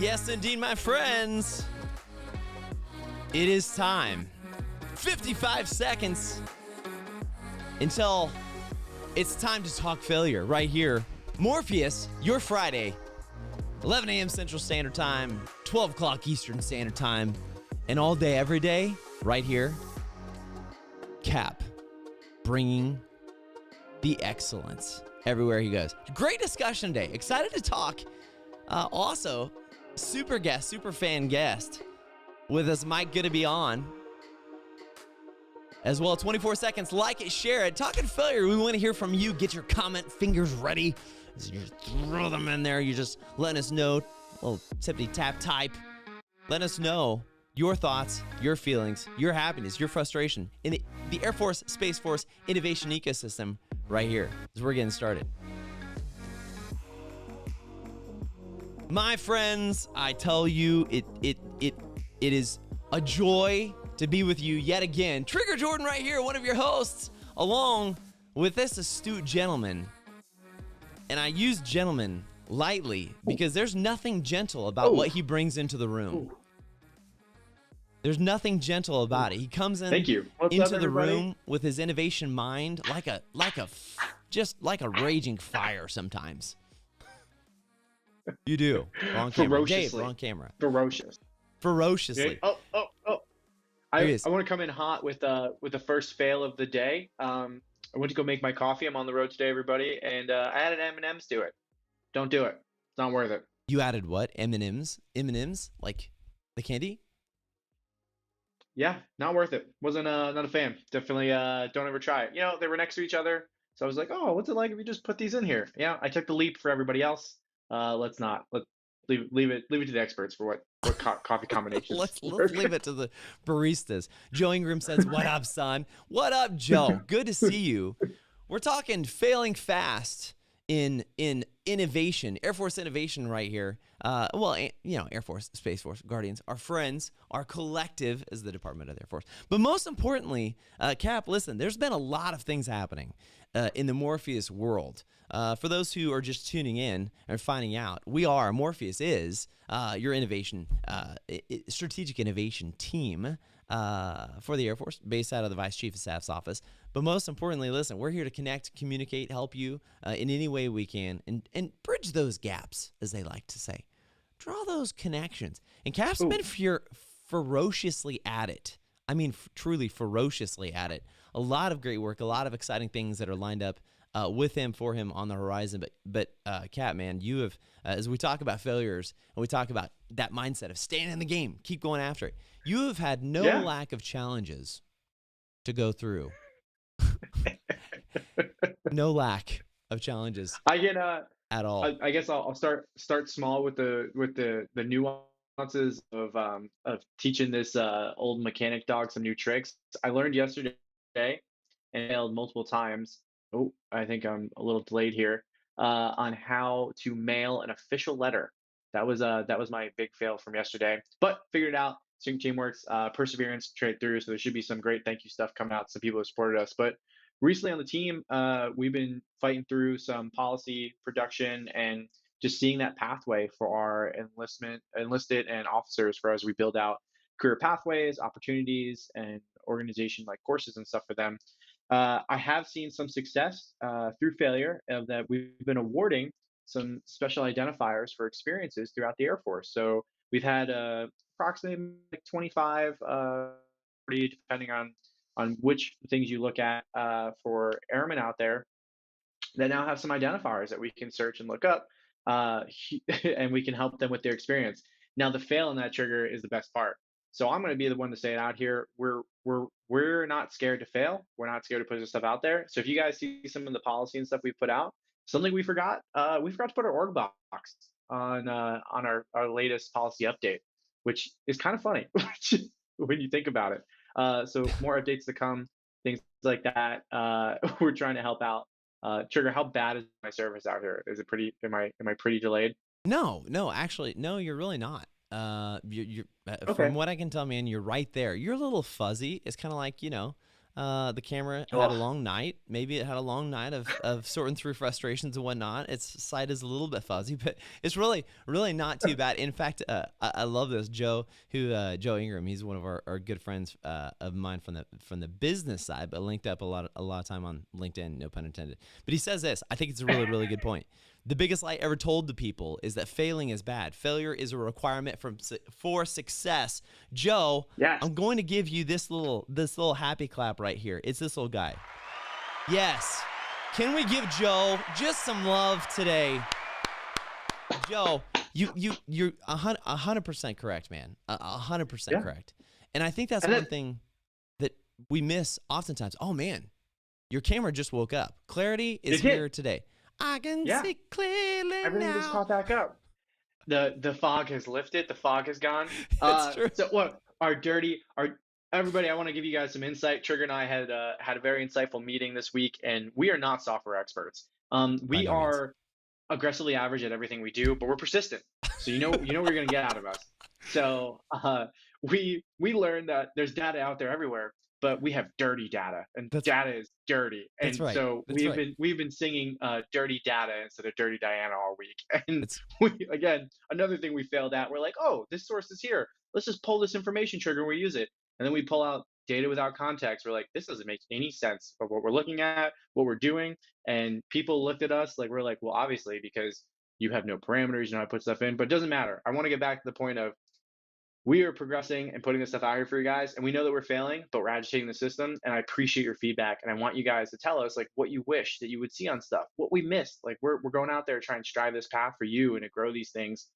Yes, indeed, my friends. It is time. 55 seconds until it's time to talk failure right here. Morpheus, your Friday, 11 a.m. Central Standard Time, 12 o'clock Eastern Standard Time, and all day, every day, right here. Cap, bringing the excellence everywhere he goes. Great discussion today. Excited to talk. Also, super guest, super fan guest with us, Mike. Good to be on. As well, 24 seconds. Like it, share it. Talking failure. We want to hear from you. Get your comment fingers ready. You just throw them in there. You just letting us know. A little tippity tap type. Let us know your thoughts, your feelings, your happiness, your frustration in the Air Force, Space Force innovation ecosystem right here as we're getting started. My friends, I tell you, it is a joy to be with you yet again. Trigger Jordan right here, one of your hosts, along with this astute gentleman. And I use gentleman lightly because there's nothing gentle about what he brings into the room. There's nothing gentle about it. He comes in into the room with his innovation mind just like a raging fire sometimes. You do. Wrong camera. Dave, wrong camera. Ferociously. Oh. I want to come in hot with the first fail of the day. I went to go make my coffee. I'm on the road today, everybody, and I added M&Ms to it. Don't do it. It's not worth it. You added what? M&Ms? M&Ms? Like the candy? Yeah, not worth it. Wasn't not a fan. Definitely don't ever try it. You know, they were next to each other, so I was like, oh, what's it like if you just put these in here? Yeah, I took the leap for everybody else. Let's leave it to the experts for what coffee combinations. let's leave it to the baristas. Joe Ingram says, "What up, son? What up, Joe? Good to see you." We're talking failing fast in innovation, Air Force innovation right here. Air Force, Space Force, Guardians, our friends, our collective as the Department of the Air Force. But most importantly, Cap, listen, there's been a lot of things happening in the Morpheus world. For those who are just tuning in and finding out, Morpheus is your innovation, strategic innovation team for the Air Force, based out of the Vice Chief of Staff's office. But most importantly, listen, we're here to connect, communicate, help you in any way we can, and bridge those gaps, as they like to say. Draw those connections. And Cap's been ferociously at it. I mean, truly ferociously at it. A lot of great work, a lot of exciting things that are lined up with him, for him on the horizon. But Cap, man, you have, as we talk about failures and we talk about that mindset of staying in the game, keep going after it, you have had no lack of challenges to go through. No lack of challenges. I get at all. I guess I'll start small with the nuances of teaching this old mechanic dog some new tricks. I learned yesterday and failed multiple times. Oh, I think I'm a little delayed here. On how to mail an official letter. That was my big fail from yesterday, but figured it out. Teamwork's perseverance, trade through. So there should be some great thank you stuff coming out. Some people have supported us, but recently on the team, we've been fighting through some policy production and just seeing that pathway for our enlisted and officers for as we build out career pathways, opportunities, and organization like courses and stuff for them. I have seen some success through failure of that we've been awarding some special identifiers for experiences throughout the Air Force. So we've had approximately like 25, 40, depending on which things you look at for airmen out there that now have some identifiers that we can search and look up, and we can help them with their experience. Now, the fail in that trigger is the best part. So I'm going to be the one to say it out here. We're not scared to fail. We're not scared to put this stuff out there. So if you guys see some of the policy and stuff we put out, something we forgot to put our org box on our latest policy update, which is kind of funny when you think about it. So more updates to come, things like that. We're trying to help out. Trigger, how bad is my service out here? Is it pretty? Am I pretty delayed? No, actually, no, you're really not. You're Okay. From what I can tell, man, you're right there. You're a little fuzzy. It's kind of like, The camera had a Oh, long night. Maybe it had a long night of sorting through frustrations and whatnot. Its sight is a little bit fuzzy, but it's really not too bad. In fact, I love this Joe, Joe Ingram. He's one of our good friends of mine from the business side, but linked up a lot of time on LinkedIn. No pun intended. But he says this. I think it's a really good point. The biggest lie ever told to people is that failing is bad. Failure is a requirement for success. Joe, yes. I'm going to give you this little happy clap right here. It's this little guy. Yes. Can we give Joe just some love today? Joe, you're 100% correct, man. 100% Yeah. correct. And I think that's And one then, thing that we miss oftentimes. Oh man, your camera just woke up. Clarity is it did. here today. I can Yeah. see clearly Everything just now. caught back up. The fog has lifted. The fog is gone. It's true. So what? Our everybody. I want to give you guys some insight. Trigger and I had a very insightful meeting this week, and we are not software experts. By We no means. are aggressively average at everything we do, but we're persistent. So you know what you're gonna get out of us. So we learned that there's data out there everywhere, but we have dirty data, and That's data is dirty. that's And right. so That's right. we've been singing dirty data instead of dirty Diana all week. And It's we again another thing we failed at. We're like, oh, this source is here. Let's just pull this information trigger and we use it. And then we pull out data without context. We're like, this doesn't make any sense of what we're looking at, what we're doing. And people looked at us like we're like, well, obviously because you have no parameters, you know how to put stuff in, but it doesn't matter. I want to get back to the point of we are progressing and putting this stuff out here for you guys, and we know that we're failing, but we're agitating the system. And I appreciate your feedback, and I want you guys to tell us like what you wish that you would see on stuff, what we missed. Like we're going out there trying to strive this path for you and to grow these things.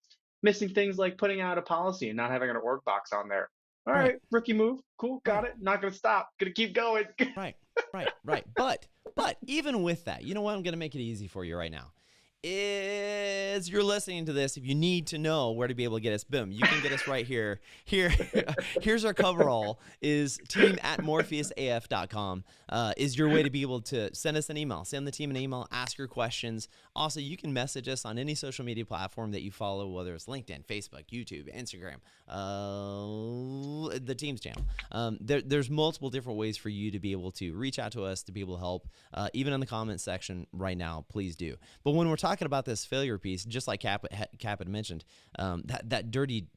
Missing things like putting out a policy and not having an org box on there. All right. right, rookie move, cool, got Right. it. Not gonna stop, gonna keep going. Right. Right. But even with that, you know what? I'm going to make it easy for you right now. Is you're listening to this, if you need to know where to be able to get us, boom, you can get us right here. Here's our coverall is team@morpheusaf.com is your way to be able to send us an email, send the team an email, ask your questions. Also, you can message us on any social media platform that you follow, whether it's LinkedIn, Facebook, YouTube, Instagram, the team's channel. There's multiple different ways for you to be able to reach out to us, to be able to help, even in the comment section right now, please do. But when we're talking about this failure piece, just like Cap had mentioned, that dirty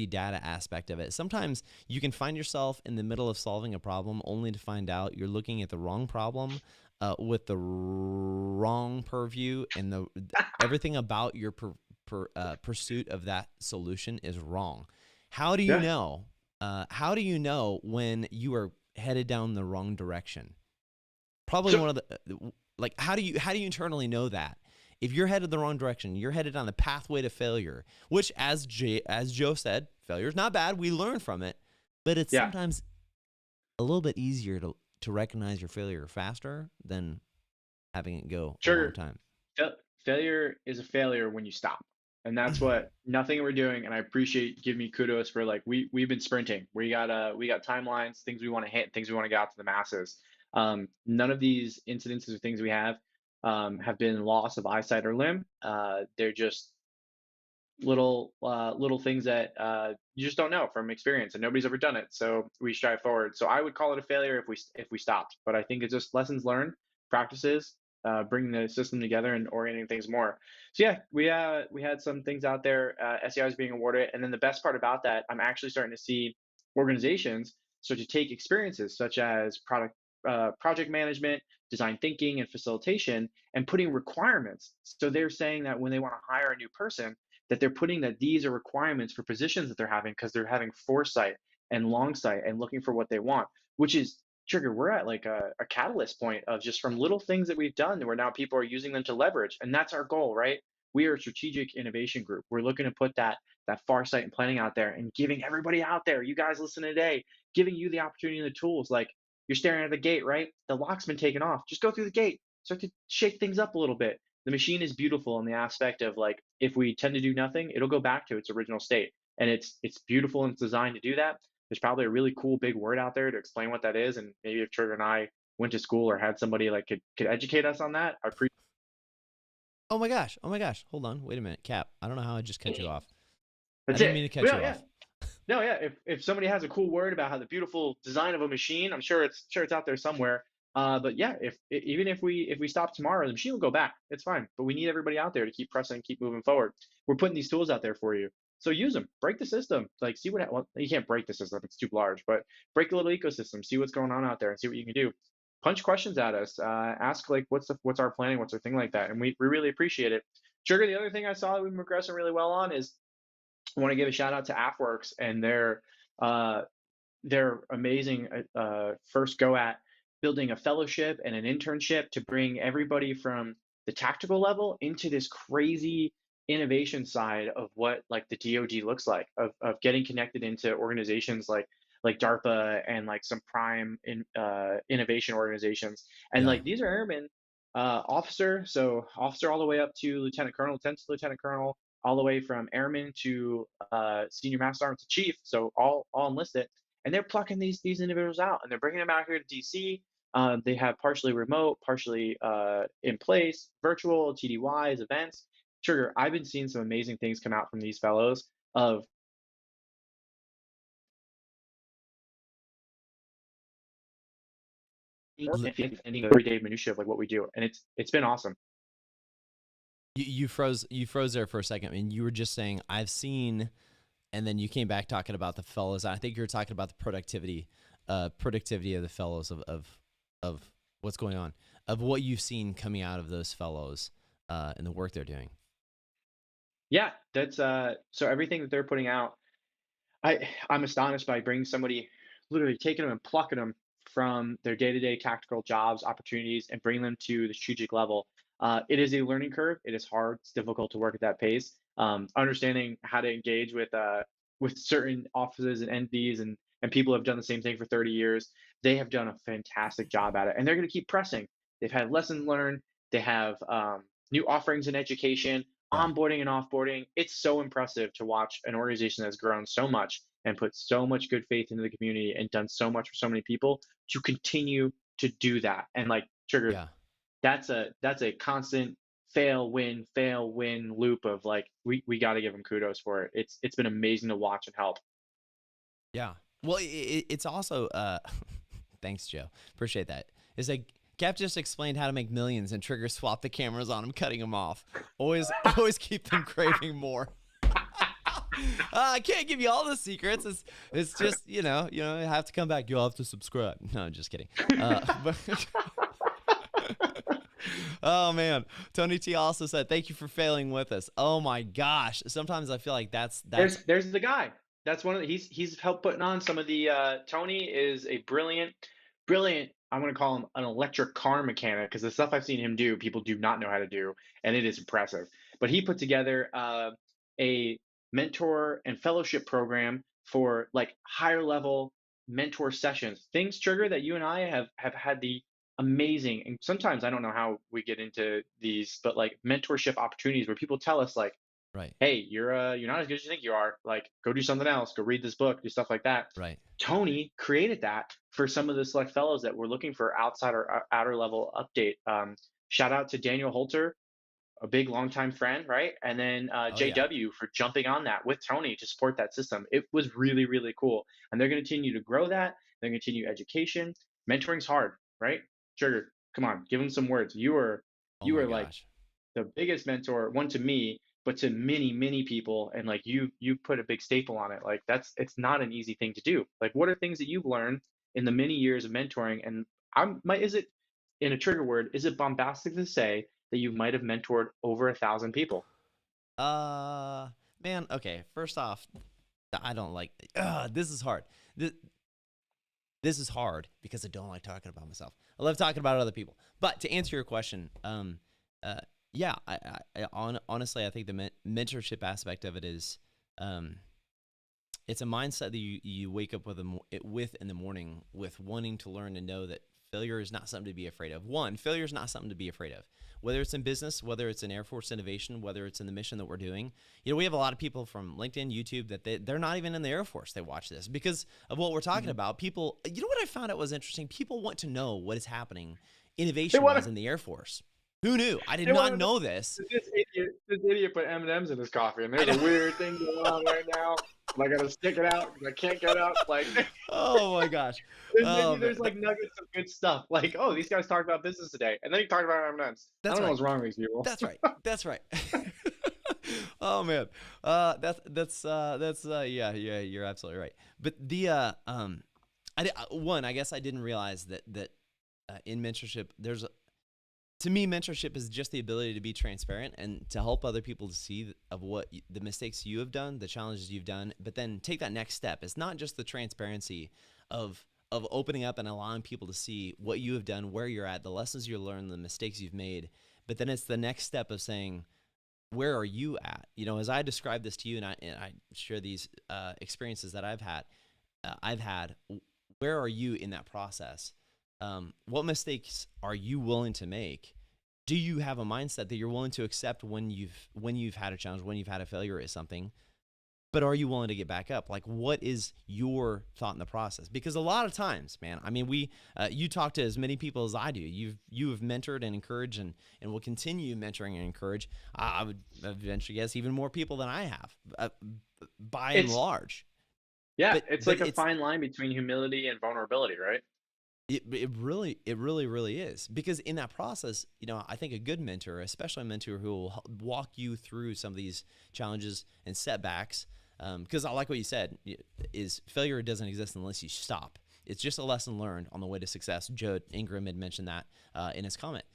data aspect of it, sometimes you can find yourself in the middle of solving a problem only to find out you're looking at the wrong problem with the wrong purview, and everything about your pursuit of that solution is wrong. How do you Yeah, know? How do you know when you are headed down the wrong direction? Probably so one of the like how do you internally know that? If you're headed the wrong direction, you're headed on the pathway to failure, which as Joe said, failure is not bad. We learn from it, but it's yeah. sometimes a little bit easier to recognize your failure faster than having it go a long Trigger. time. Failure is a failure when you stop, and that's what nothing we're doing. And I appreciate you giving me kudos for like we've been sprinting. We got timelines, things we want to hit, things we want to get out to the masses. None of these incidences or things we have been loss of eyesight or limb. They're just little things that you just don't know from experience, and nobody's ever done it. So we strive forward. So I would call it a failure if we stopped, but I think it's just lessons learned, practices, bringing the system together and orienting things more. So yeah, we had some things out there. SEI is being awarded, and then the best part about that, I'm actually starting to see organizations start to take experiences such as project management, design thinking, and facilitation, and putting requirements. So they're saying that when they want to hire a new person, that they're putting that these are requirements for positions that they're having because they're having foresight and long sight and looking for what they want, which is trigger. We're at like a catalyst point of just from little things that we've done where now people are using them to leverage. And that's our goal, right? We are a strategic innovation group. We're looking to put that far sight and planning out there and giving everybody out there, you guys listening today, giving you the opportunity and the tools. Like you're staring at the gate, right? The lock's been taken off. Just go through the gate. Start to shake things up a little bit. The machine is beautiful in the aspect of like if we tend to do nothing, it'll go back to its original state. And it's beautiful and it's designed to do that. There's probably a really cool big word out there to explain what that is. And maybe if Trigger and I went to school or had somebody like could educate us on that, I appreciate. Oh my gosh. Hold on. Wait a minute. Cap, I don't know how I just cut you off. I That's didn't it. mean to cut Yeah, you yeah. off. No, yeah. If somebody has a cool word about how the beautiful design of a machine, I'm sure it's out there somewhere. But yeah, even if we stop tomorrow, the machine will go back. It's fine. But we need everybody out there to keep pressing, keep moving forward. We're putting these tools out there for you. So use them. Break the system. Like see what. Well, you can't break the system; it's too large. But break a little ecosystem. See what's going on out there, and see what you can do. Punch questions at us. Ask like what's our planning, what's our thing like that, and we really appreciate it. Sugar. The other thing I saw that we've been progressing really well on is I want to give a shout out to AFWorks and uh, their amazing first go at building a fellowship and an internship to bring everybody from the tactical level into this crazy innovation side of what like the DoD looks like of getting connected into organizations like DARPA and like some prime innovation organizations. And Yeah. like these are airmen, officer, so officer all the way up to lieutenant colonel, 10th lieutenant colonel, all the way from airman to senior master sergeant to chief, so all enlisted, and they're plucking these individuals out and they're bringing them out here to DC. They have partially remote, partially in place, virtual TDYs, events. Trigger, I've been seeing some amazing things come out from these fellows of ending the everyday minutia of like what we do, and it's been awesome. You froze there for a second, and you were just saying I've seen, and then you came back talking about the fellows. I think you were talking about the productivity of the fellows of what's going on, of what you've seen coming out of those fellows, and the work they're doing. Yeah, that's so everything that they're putting out I'm astonished by bringing somebody, literally taking them and plucking them from their day-to-day tactical jobs, opportunities, and bringing them to the strategic level. It is a learning curve. It is hard. It's difficult to work at that pace. Understanding how to engage with certain offices and entities and people who have done the same thing for 30 years. They have done a fantastic job at it, and they're going to keep pressing. They've had lessons learned. They have new offerings in education, Yeah. onboarding and offboarding. It's so impressive to watch an organization that's grown so much and put so much good faith into the community and done so much for so many people to continue to do that. And like Trigger, Yeah. that's a constant fail win loop of like we got to give them kudos for it. It's been amazing to watch and help. Yeah. Well, it's also thanks, Joe. Appreciate that. It's like Cap just explained how to make millions, and Trigger swapped the cameras on them, cutting them off. Always, always keep them craving more. I can't give you all the secrets. It's just you have to come back. You'll have to subscribe. No, just kidding. But oh man, Tony T also said thank you for failing with us. Oh my gosh, sometimes I feel like that's There's the guy. That's one of the, he's helped putting on some of the Tony is a brilliant. I'm gonna call him an electric car mechanic because the stuff I've seen him do, people do not know how to do, and it is impressive. But he put together a mentor and fellowship program for like higher level mentor sessions. Things Trigger that you and I have had the amazing, and sometimes I don't know how we get into these, but like mentorship opportunities where people tell us like, right, hey, you're not as good as you think you are. Like, go do something else. Go read this book. Do stuff like that. right. Tony created that for some of the select fellows that were looking for outside or outer level update. Shout out to Daniel Holter, a big longtime friend, right? And then Oh yeah, JW for jumping on that with Tony to support that system. It was really, really cool. And they're going to continue to grow that. They're going to continue education. Mentoring's hard, right? Trigger, come on, give them some words. You are oh you my are like gosh. the biggest mentor, one to me, but to many people. And like you put a big staple on it. Like it's not an easy thing to do. Like what are things that you've learned in the many years of mentoring? And is it, in a trigger word, is it bombastic to say that you might have mentored over 1,000 people? Uh, man. Okay, first off, I don't like. This is hard. This is hard because I don't like talking about myself. I love talking about other people. But to answer your question, uh, yeah, honestly, I think the mentorship aspect of it is, um, it's a mindset that you wake up with in the morning with wanting to learn and know that failure is not something to be afraid of. One, failure is not something to be afraid of. Whether it's in business, whether it's in Air Force innovation, whether it's in the mission that we're doing. We have a lot of people from LinkedIn, YouTube that they're not even in the Air Force. They watch this because of what we're talking Mhm. about. People, what I found out was interesting? People want to know what is happening They innovation-wise want in the Air Force. Who knew? I did they not want to know know this. this idiot put M&Ms in his coffee, and I there's know. a weird thing going on right now. and I gotta stick it out and I can't get up. Like, Oh my gosh. and then Oh man, there's like nuggets of good stuff. Like, oh, these guys talked about business today, and then you talk about M&Ms. I that's don't know right. what's wrong with these people. That's right. That's right. Oh man. Yeah, you're absolutely right. But one, I guess I didn't realize that in mentorship to me, mentorship is just the ability to be transparent and to help other people to see of the mistakes you have done, the challenges you've done, but then take that next step. It's not just the transparency of opening up and allowing people to see what you have done, where you're at, the lessons you learned, the mistakes you've made, but then it's the next step of saying, where are you at? As I describe this to you, and I share these experiences that I've had. Where are you in that process? What mistakes are you willing to make? Do you have a mindset that you're willing to accept when you've had a challenge, when you've had a failure at something? But are you willing to get back up? Like, what is your thought in the process? Because a lot of times, man, I mean, you talk to as many people as I do. You have mentored and encouraged and will continue mentoring and encourage. I would eventually guess even more people than I have, by and It's large. yeah, But it's but like a it's fine line between humility and vulnerability, right? it really is, because in that process, I think a good mentor, especially a mentor who will walk you through some of these challenges and setbacks, because I like what you said, is failure doesn't exist unless you stop. It's just a lesson learned on the way to success. Joe Ingram had mentioned that in his comment.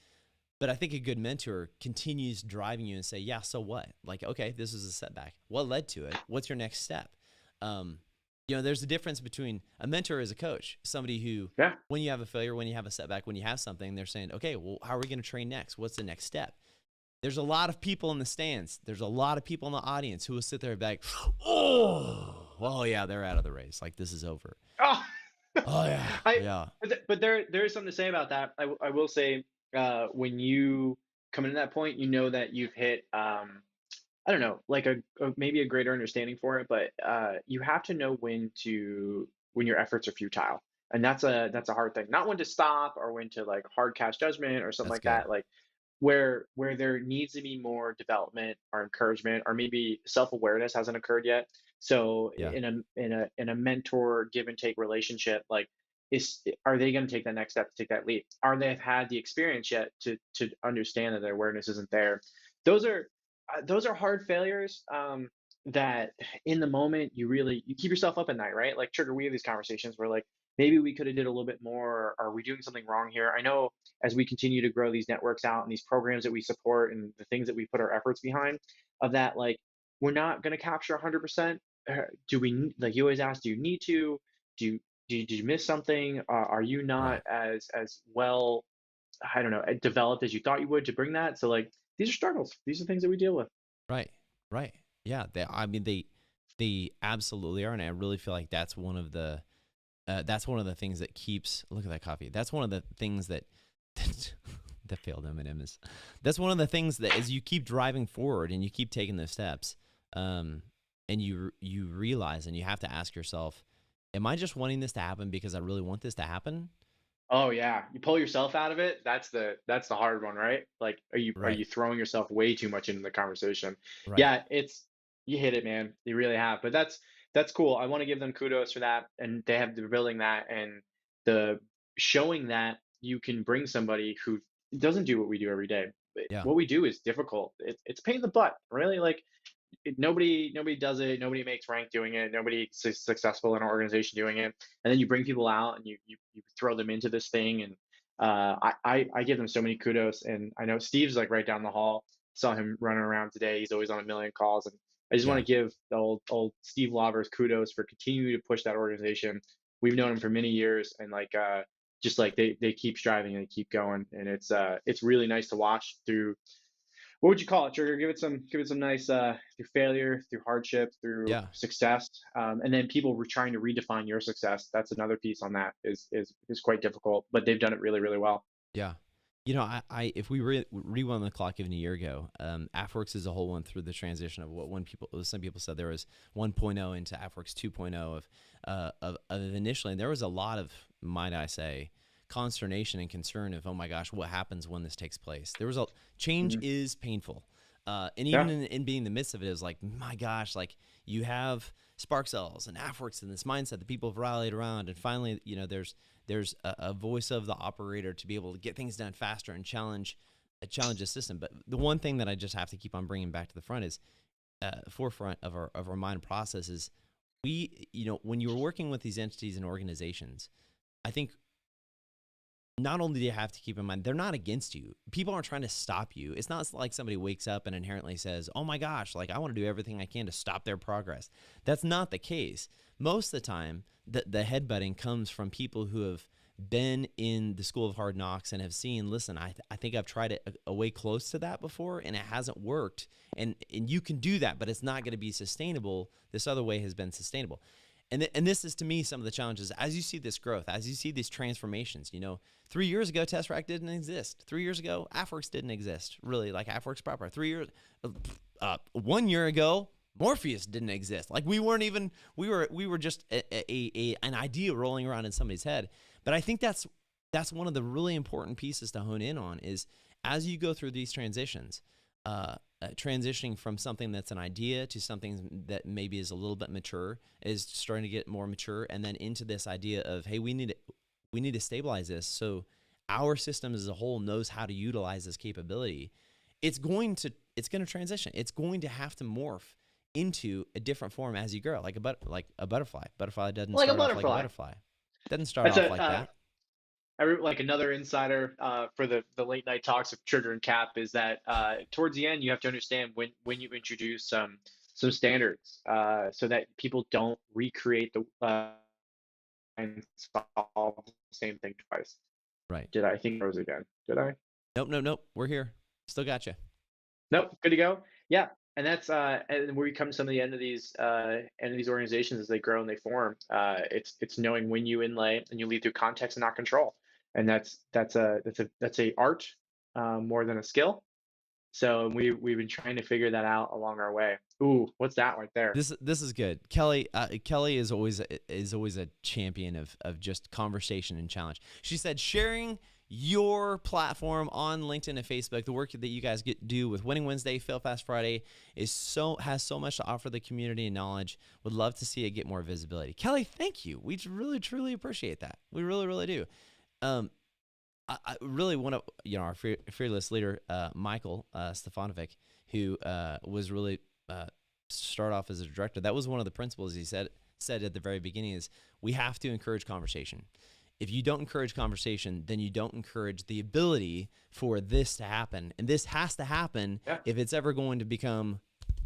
But I think a good mentor continues driving you and say, yeah, so what? Like, okay, this is a setback. What led to it? What's your next step? Um, there's a difference between a mentor as a coach, somebody who, Yeah. when you have a failure, when you have a setback, when you have something, they're saying, okay, well, how are we going to train next? What's the next step? There's a lot of people in the stands. There's a lot of people in the audience who will sit there and be like, oh yeah, they're out of the race. Like, this is over. Oh, Oh yeah, I yeah, but there is something to say about that. I will say, when you come into that point, you know that you've hit, I don't know, like maybe a greater understanding for it, but you have to know when your efforts are futile, and that's a hard thing. Not when to stop or when to like hard cast judgment or something that's like good. that. Like where there needs to be more development or encouragement, or maybe self-awareness hasn't occurred yet. So Yeah, in a mentor give and take relationship, like, are they going to take that next step to take that leap? Are they have had the experience yet to understand that their awareness isn't there? Those are those are hard failures, that in the moment you keep yourself up at night, right? Like, Trigger, we have these conversations where, like, maybe we could have did a little bit more. Are we doing something wrong here? I know, as we continue to grow these networks out and these programs that we support and the things that we put our efforts behind, of that, like, we're not going to capture 100%. Do we, like you always ask, do you need to? Do you, did you miss something? Are you not right, as well, I don't know, developed as you thought you would to bring that? So, like, these are struggles. These are things that we deal with. right, right. Yeah, I mean, they absolutely are, and I really feel like that's one of the things that keeps. Look at that coffee. That's one of the things that that failed M&M is. That's one of the things that, as you keep driving forward and you keep taking those steps, and you realize, and you have to ask yourself, am I just wanting this to happen because I really want this to happen? Oh yeah, you pull yourself out of it. That's the hard one, right? Like, are Right, you throwing yourself way too much into the conversation? right. Yeah, you hit it, man. You really have. But that's cool. I want to give them kudos for that, and they're building that, and the showing that you can bring somebody who doesn't do what we do every day. Yeah, What we do is difficult. It's a pain in the butt, really. Like, nobody does it. Nobody makes rank doing it. Nobody's successful in our organization doing it. And then you bring people out and you throw them into this thing. And I give them so many kudos. And I know Steve's like right down the hall. Saw him running around today. He's always on a million calls. And I just want yeah, to give the old Steve Lovers kudos for continuing to push that organization. We've known him for many years, and like, just like they keep striving and they keep going. And it's really nice to watch through, what would you call it, Trigger? Give it some nice, through failure, through hardship, through yeah, success, and then people were trying to redefine your success. That's another piece on that is quite difficult, but they've done it really, really well. yeah. I if we rewound the clock even a year ago, AFWorks as a whole went through the transition of what some people said there was 1.0 into AFWorks 2.0 of initially, and there was a lot of, might I say, consternation and concern of, oh my gosh, what happens when this takes place? There was a change Hmm. is painful, and even Yeah. in being in the midst of it is like, my gosh, like you have Spark Cells and AFWorks and this mindset that people have rallied around. And finally, there's a voice of the operator to be able to get things done faster and challenge the system. But the one thing that I just have to keep on bringing back to the front is forefront of our mind process is when you're working with these entities and organizations, I think not only do you have to keep in mind, they're not against you. People aren't trying to stop you. It's not like somebody wakes up and inherently says, oh my gosh, like I want to do everything I can to stop their progress. That's not the case. Most of the time, the headbutting comes from people who have been in the school of hard knocks and have seen, listen, I think I've tried it a way close to that before and it hasn't worked. And you can do that, but it's not going to be sustainable. This other way has been sustainable. And this is, to me, some of the challenges. As you see this growth, as you see these transformations, 3 years ago, TestRack didn't exist. 3 years ago, AFWorks didn't exist, really, like AFWorks proper. 1 year ago, Morpheus didn't exist. Like we were just an idea rolling around in somebody's head. But I think that's one of the really important pieces to hone in on is as you go through these transitions, transitioning from something that's an idea to something that maybe is a little bit mature, is starting to get more mature, and then into this idea of, hey, we need to stabilize this so our system as a whole knows how to utilize this capability. It's going to transition. It's going to have to morph into a different form as you grow, like a butterfly. Butterfly doesn't Like a start off like a butterfly. butterfly. Doesn't start That's off like that. like another insider for the late night talks of Trigger and Cap is that towards the end you have to understand when you introduce some standards so that people don't recreate the and solve the same thing twice. Right. I think I was again? Did I? Nope. We're here. Still got you. Nope. Good to go. Yeah. And that's and where you come to some of the end of these organizations as they grow and they form. It's knowing when you inlay and you lead through context and not control, and that's a art more than a skill. So we've been trying to figure that out along our way. Ooh, what's that right there? This is good. Kelly is always a champion of just conversation and challenge. She said sharing your platform on LinkedIn and Facebook, the work that you guys do with Winning Wednesday, Fail Fast Friday has so much to offer the community and knowledge. Would love to see it get more visibility. Kelly, thank you. We really truly appreciate that. We really do. I really want to, our fearless leader, Michael Stefanovic, who was really start off as a director. That was one of the principles he said at the very beginning is we have to encourage conversation. If you don't encourage conversation, then you don't encourage the ability for this to happen. And this has to happen if it's ever going to become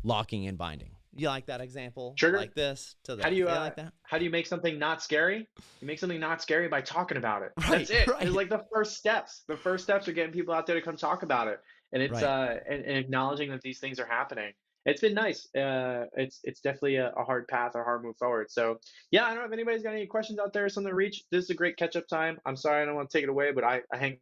locking and binding. You like that example? Trigger? Like this to the How do you like that? how do you make something not scary? You make something not scary by talking about it. Right, That's it. right. It's like the first steps. The first steps are getting people out there to come talk about it, and it's and acknowledging that these things are happening. It's been nice. It's definitely a hard path, a hard move forward. So yeah, I don't know if anybody's got any questions out there, something to reach. This is a great catch up time. I'm sorry I don't want to take it away, but I hang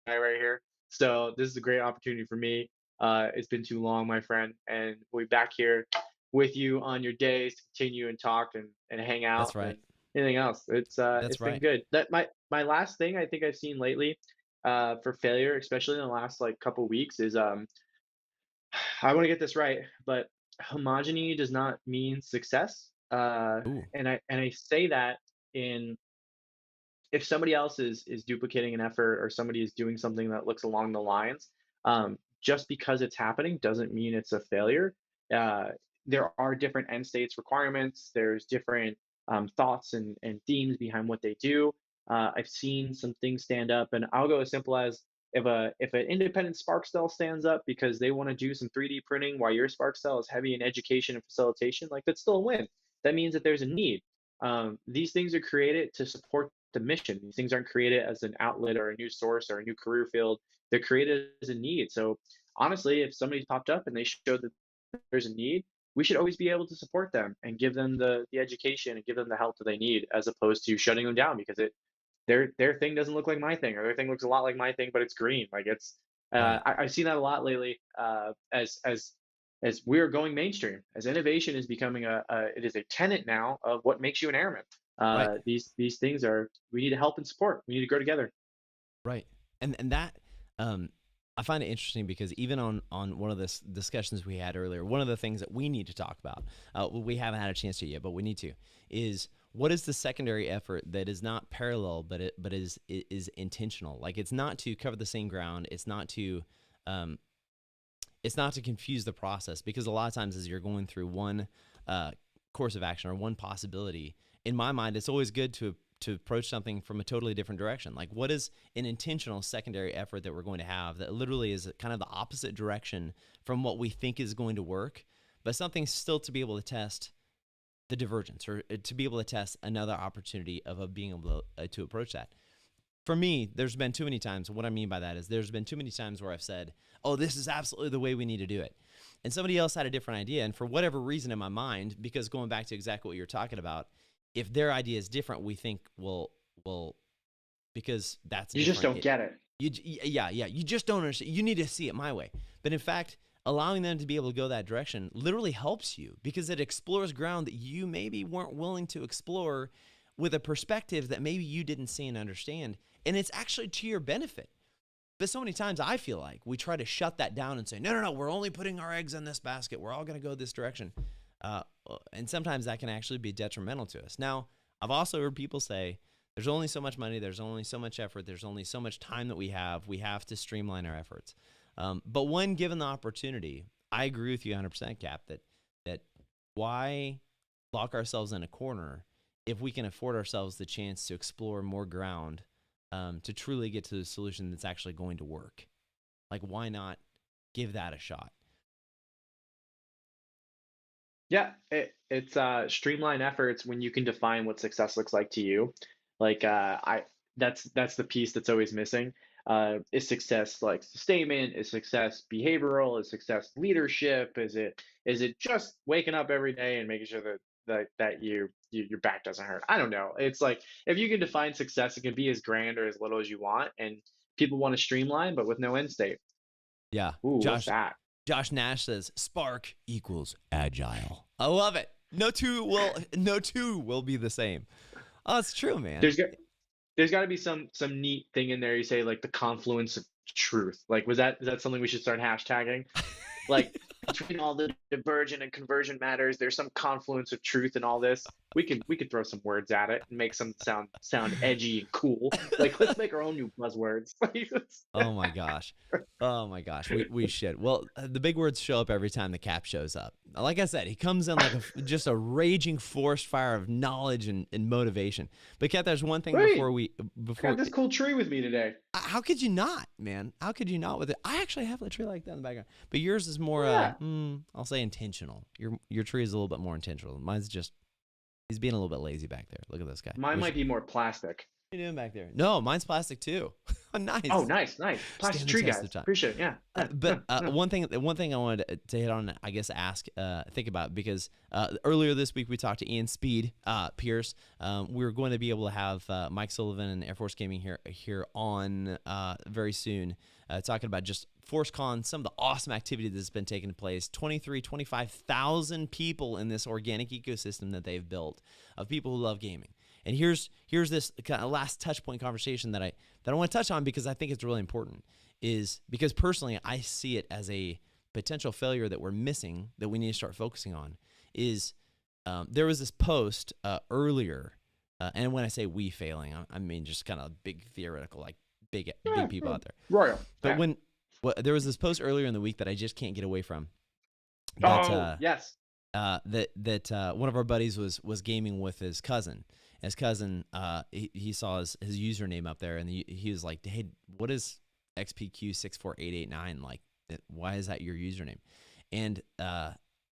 right here. So this is a great opportunity for me. It's been too long, my friend, and we'll be back here with you on your days to continue and talk and hang out That's right. and anything else. That's It's been right. good. That my last thing I think I've seen lately for failure, especially in the last like couple weeks, is I want to get this right, but homogeny does not mean success. Ooh. And I say that in if somebody else is duplicating an effort or somebody is doing something that looks along the lines, just because it's happening doesn't mean it's a failure. Uh, there are different end states requirements. There's different thoughts and themes behind what they do. I've seen some things stand up, and I'll go as simple as if an independent Spark cell stands up because they want to do some 3D printing while your Spark cell is heavy in education and facilitation, like that's still a win. That means that there's a need. These things are created to support the mission. These things aren't created as an outlet or a new source or a new career field. They're created as a need. So honestly, if somebody's popped up and they show that there's a need, we should always be able to support them and give them the education and give them the help that they need, as opposed to shutting them down because their thing doesn't look like my thing, or their thing looks a lot like my thing, but it's green. Like it's Right. I've seen that a lot lately. As we're going mainstream, as innovation is becoming it is a tenet now of what makes you an airman. Right. These things are we need to help and support. We need to grow together. Right. And that I find it interesting because even on one of the discussions we had earlier, one of the things that we need to talk about, we haven't had a chance to yet, but we need to, is what is the secondary effort that is not parallel, but is intentional? Like it's not to cover the same ground. Um, it's not to confuse the process, because a lot of times as you're going through one course of action or one possibility, in my mind, it's always good to approach something from a totally different direction. Like, what is an intentional secondary effort that we're going to have that literally is kind of the opposite direction from what we think is going to work, but something still to be able to test the divergence, or to be able to test another opportunity of being able to approach that. For me, there's been too many times. What I mean by that is there's been too many times where I've said, oh, this is absolutely the way we need to do it. And somebody else had a different idea. And for whatever reason in my mind, because going back to exactly what you're talking about, if their idea is different, we think, well, because that's You different. just don't get it. Yeah. You just don't understand. You need to see it my way. But in fact, allowing them to be able to go that direction literally helps you, because it explores ground that you maybe weren't willing to explore with a perspective that maybe you didn't see and understand. And it's actually to your benefit. But so many times I feel like we try to shut that down and say, no, we're only putting our eggs in this basket. We're all going to go this direction. And sometimes that can actually be detrimental to us. Now, I've also heard people say, there's only so much money, there's only so much effort, there's only so much time that we have to streamline our efforts. But when given the opportunity, I agree with you 100%, Cap, that why lock ourselves in a corner if we can afford ourselves the chance to explore more ground, to truly get to the solution that's actually going to work. Like, why not give that a shot? Yeah, it's streamline efforts when you can define what success looks like to you. Like I that's the piece that's always missing. Is success like sustainment? Is success behavioral? Is success leadership? Is it just waking up every day and making sure that your back doesn't hurt? I don't know. It's like if you can define success, it can be as grand or as little as you want, and people want to streamline, but with no end state. Yeah. Ooh, what's that? Josh Nash says spark equals agile. I love it. No two will be the same. Oh, it's true, man. There's got there's got to be some neat thing in there. You say like the confluence of truth. Like, is that something we should start hashtagging? Like between all the divergent and convergent matters, there's some confluence of truth in all this. We could throw some words at it and make some sound edgy and cool. Like let's make our own new buzzwords. Oh my gosh. Oh my gosh. We should. Well, the big words show up every time the Cap shows up. Like I said, he comes in like just a raging forest fire of knowledge and motivation. But Cap, there's one thing Great. before Got this cool tree with me today. how could you not, man? How could you not with it? I actually have a tree like that in the background. But yours is more Yeah. I'll say intentional. Your tree is a little bit more intentional. Mine's just he's being a little bit lazy back there. Look at this guy. Mine might be more plastic. What are you doing back there? No, mine's plastic too. Nice. Oh, nice. Plastic Stand the tree test guys. of time. Appreciate it. Yeah. But Yeah. one thing I wanted to hit on, I guess, think about, because earlier this week we talked to Ian Speed Pierce. We were going to be able to have Mike Sullivan and Air Force Gaming here on very soon, talking about just ForceCon, some of the awesome activity that's been taking place. 25,000 people in this organic ecosystem that they've built of people who love gaming. And here's this kind of last touch point conversation that I want to touch on, because I think it's really important, is because personally I see it as a potential failure that we're missing, that we need to start focusing on. Is there was this post earlier, and when I say we failing, I mean just kind of big theoretical, like big people out there. Royal. But there was this post earlier in the week that I just can't get away from. Yes. That one of our buddies was gaming with his cousin. His cousin, he saw his username up there, and he was like, "Hey, what is XPQ64889 like? Why is that your username?" And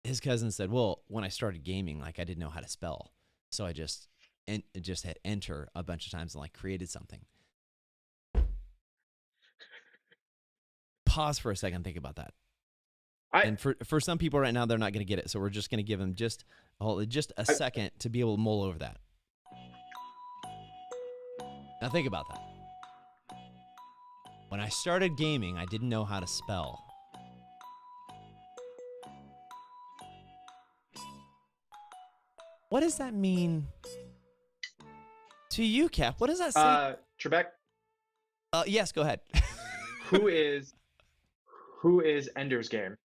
his cousin said, "Well, when I started gaming, like I didn't know how to spell, so I just hit enter a bunch of times and like created something." Pause for a second, think about that. And for some people right now, they're not going to get it, so we're just going to give them just a second to be able to mull over that. Now think about that. When I started gaming, I didn't know how to spell. What does that mean to you, Cap? What does that say? Trebek, Yes, go ahead. who is Who is Ender's Game?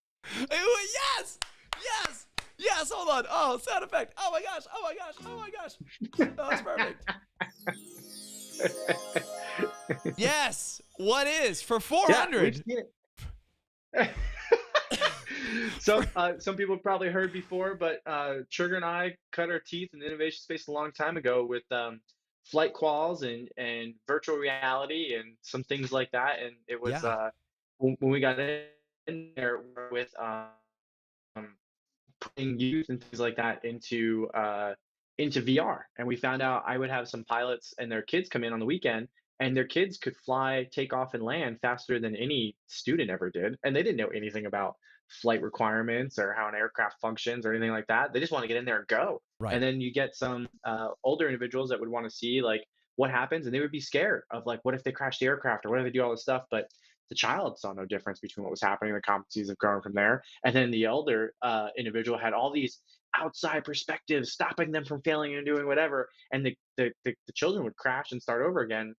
Yes, yes, yes. Hold on. Oh, sound effect. Oh my gosh. Oh my gosh. Oh my gosh. That was perfect. Yes. What is for Yeah, we've 400? seen it. For, Some people probably heard before, but Sugar and I cut our teeth in the innovation space a long time ago with flight quals and virtual reality and some things like that. And it was yeah. when we got in there with putting youth and things like that into VR. And we found out I would have some pilots and their kids come in on the weekend, and their kids could fly, take off, and land faster than any student ever did. And they didn't know anything about flight requirements or how an aircraft functions or anything like that. They just want to get in there and go. And Right. then you get some older individuals that would want to see like what happens, and they would be scared of like what if they crash the aircraft or what if they do all this stuff. But the child saw no difference between what was happening. The competencies have grown from there. And then the elder individual had all these outside perspectives stopping them from failing and doing whatever. And the children would crash and start over again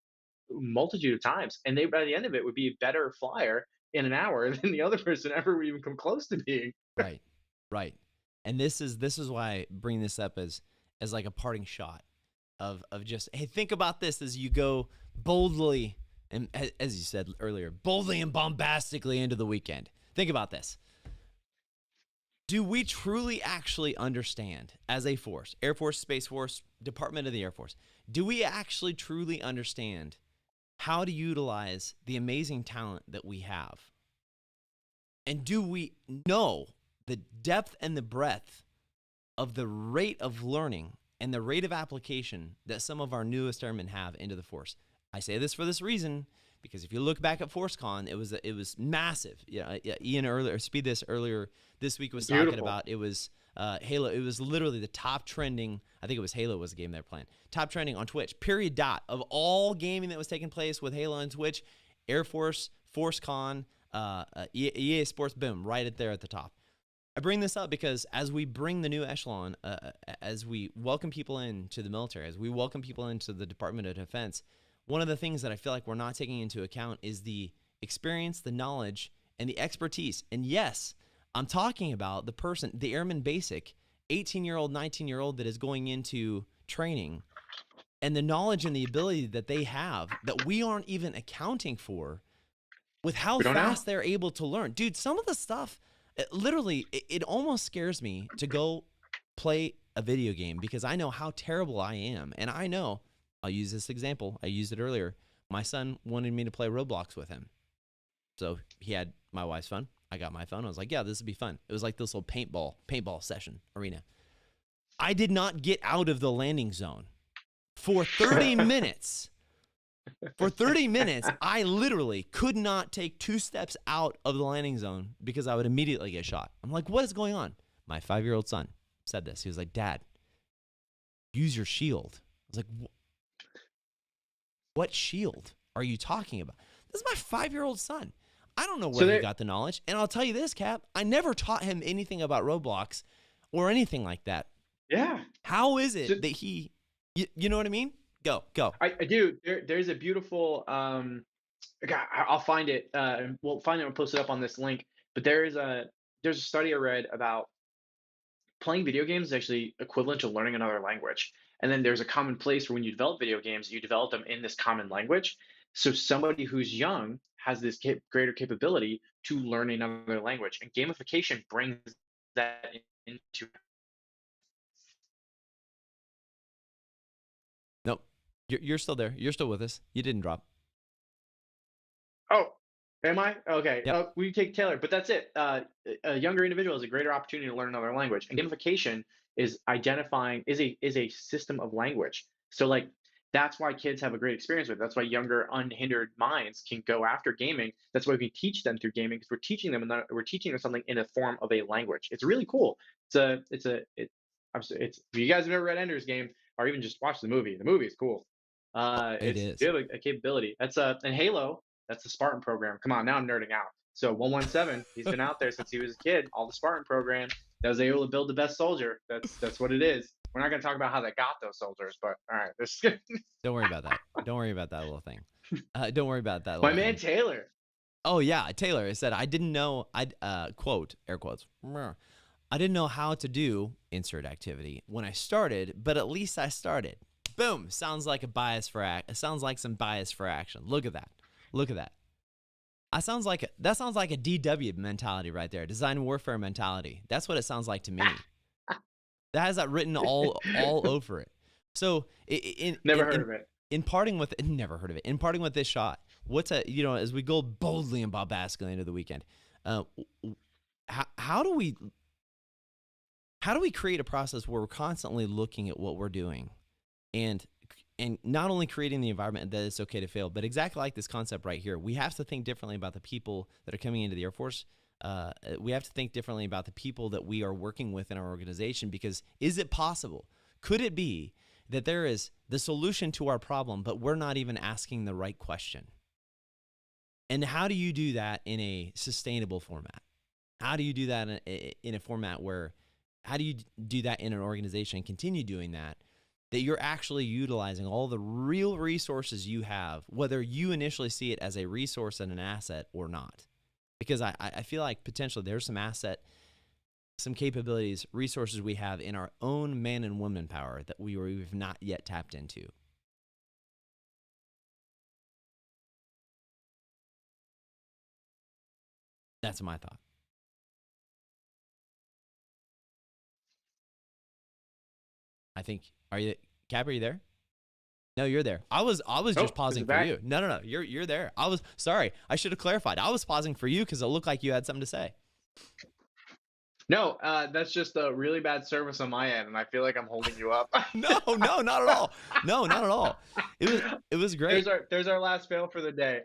multitude of times. And they, by the end of it, would be a better flyer in an hour than the other person ever would even come close to being. Right. Right. And this is why I bring this up as like a parting shot of just, hey, think about this as you go boldly and, as you said earlier, boldly and bombastically into the weekend. Think about this. Do we truly actually understand as a force, Air Force, Space Force, Department of the Air Force, do we actually truly understand how to utilize the amazing talent that we have? And do we know the depth and the breadth of the rate of learning and the rate of application that some of our newest airmen have into the force? I say this for this reason, because if you look back at ForceCon, it was massive. Yeah, Ian earlier, Speed this earlier this week was talking Beautiful. about it was Halo. It was literally the top trending. I think it was Halo was the game they're playing. Top trending on Twitch. Period. Dot of all gaming that was taking place with Halo and Twitch, Air Force, ForceCon, EA Sports, boom, right at there at the top. I bring this up because as we bring the new echelon, as we welcome people into the military, as we welcome people into the Department of Defense, one of the things that I feel like we're not taking into account is the experience, the knowledge, and the expertise. And yes, I'm talking about the person, the airman basic, 18-year-old, 19-year-old that is going into training, and the knowledge and the ability that they have that we aren't even accounting for with how We don't know. fast they're able to learn. Dude, some of the stuff, literally, it almost scares me to go play a video game because I know how terrible I am. And I know, I'll use this example. I used it earlier. My son wanted me to play Roblox with him. So he had my wife's phone. I got my phone. I was like, yeah, this would be fun. It was like this little paintball session arena. I did not get out of the landing zone for 30 minutes. For 30 minutes, I literally could not take 2 steps out of the landing zone because I would immediately get shot. I'm like, what is going on? My 5-year-old son said this. He was like, Dad, use your shield. I was like, what shield are you talking about? This is my 5-year-old son. I don't know where he got the knowledge. And I'll tell you this, Cap, I never taught him anything about Roblox or anything like that. Yeah. How is it that he, you know what I mean? Go. I do. There's a beautiful God, I'll find it. We'll find it and post it up on this link. But there's a study I read about playing video games is actually equivalent to learning another language. And then there's a common place where when you develop video games, you develop them in this common language. So somebody who's young has this greater capability to learn another language, and gamification brings that into. Nope. You're still there. You're still with us. You didn't drop. Oh, am I? Okay. Yep. We take Taylor, but that's it. A younger individual has a greater opportunity to learn another language, and gamification is a system of language. So like that's why kids have a great experience with it. That's why younger, unhindered minds can go after gaming. That's why we can teach them through gaming because we're teaching them something in the form of a language. It's really cool. It's if you guys have never read Ender's Game or even just watched the movie is cool. It It's is. you have a capability. That's and Halo. That's the Spartan program. Come on, now I'm nerding out. So 117, he's been out there since he was a kid. All the Spartan program that was able to build the best soldier. That's what it is. We're not going to talk about how they got those soldiers, but all right. Don't worry about that. Don't worry about that little thing. Don't worry about that My little man thing. Taylor. Oh yeah, Taylor said I didn't know. Quote air quotes. I didn't know how to do insert activity when I started, but at least I started. Boom. Sounds like a bias for It sounds like some bias for action. Look at that. Look at that. That sounds like a DW mentality right there. Design warfare mentality. That's what it sounds like to me. That has that written all over it. So Never heard of it. In parting with never heard of it. In parting with this shot, as we go boldly and bombastically into the weekend, how do we create a process where we're constantly looking at what we're doing and not only creating the environment that it's okay to fail, but exactly like this concept right here, we have to think differently about the people that are coming into the Air Force. We have to think differently about the people that we are working with in our organization, because is it possible? Could it be that there is the solution to our problem, but we're not even asking the right question? And how do you do that in a sustainable format? How do you do that in a format where, how do you do that in an organization and continue doing that you're actually utilizing all the real resources you have, whether you initially see it as a resource and an asset or not? Because I feel like potentially there's some asset, some capabilities, resources we have in our own man and woman power that we've not yet tapped into. That's my thought. I think, Cap, are you there? No, you're there. I was just pausing for you. No. You're there. Sorry. I should have clarified. I was pausing for you because it looked like you had something to say. No, that's just a really bad service on my end, and I feel like I'm holding you up. No, not at all. No, not at all. It was great. There's our last fail for the day.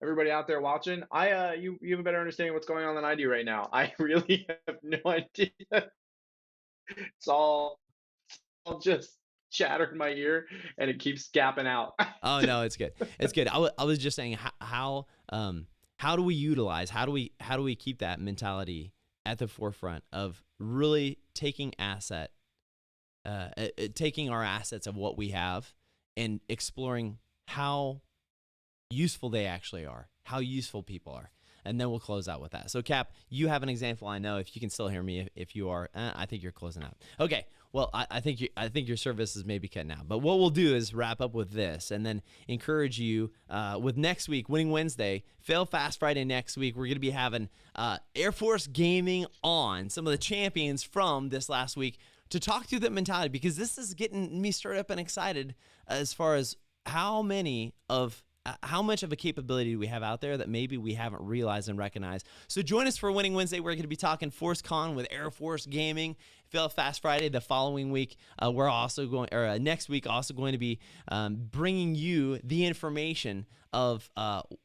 Everybody out there watching, you have a better understanding of what's going on than I do right now. I really have no idea. It's all just chatter in my ear, and it keeps gapping out. Oh no, it's good. It's good. I was just saying how do we utilize, how do we keep that mentality at the forefront of really taking our assets of what we have and exploring how useful they actually are, how useful people are. And then we'll close out with that. So Cap, you have an example. I know if you can still hear me. If you are, I think you're closing out. Okay. Well, I think your service is maybe cutting out. But what we'll do is wrap up with this, and then encourage you with next week, Winning Wednesday, Fail Fast Friday next week. We're going to be having Air Force Gaming on, some of the champions from this last week, to talk through that mentality, because this is getting me stirred up and excited as far as how much of a capability we have out there that maybe we haven't realized and recognized. So join us for Winning Wednesday. We're going to be talking ForceCon with Air Force Gaming. Fail Fast Friday the following week. We're also going, or next week, also going to be bringing you the information of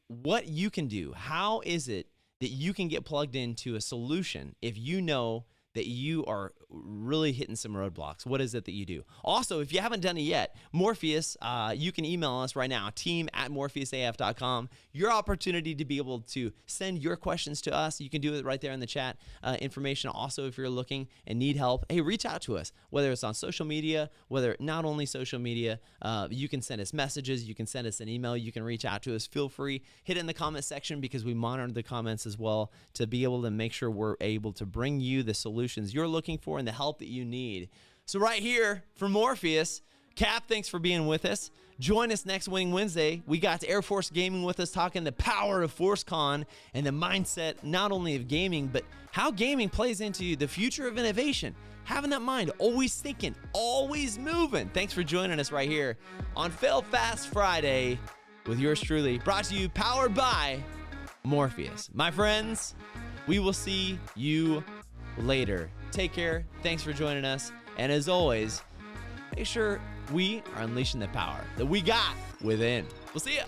what you can do. How is it that you can get plugged into a solution if you know that you are really hitting some roadblocks? What is it that you do? Also, if you haven't done it yet, Morpheus, you can email us right now, team@morpheusaf.com. Your opportunity to be able to send your questions to us. You can do it right there in the chat information. Also, if you're looking and need help, hey, reach out to us, whether it's on social media, whether not only social media, you can send us messages, you can send us an email, you can reach out to us. Feel free, hit it in the comment section, because we monitor the comments as well to be able to make sure we're able to bring you the solutions you're looking for and the help that you need. So right here from Morpheus, Cap, thanks for being with us. Join us next Winning Wednesday. We got Air Force Gaming with us, talking the power of ForceCon and the mindset not only of gaming, but how gaming plays into the future of innovation. Having that mind, always thinking, always moving. Thanks for joining us right here on Fail Fast Friday with yours truly, brought to you, powered by Morpheus. My friends, we will see you later. Take care. Thanks for joining us. And as always, make sure we are unleashing the power that we got within. We'll see ya.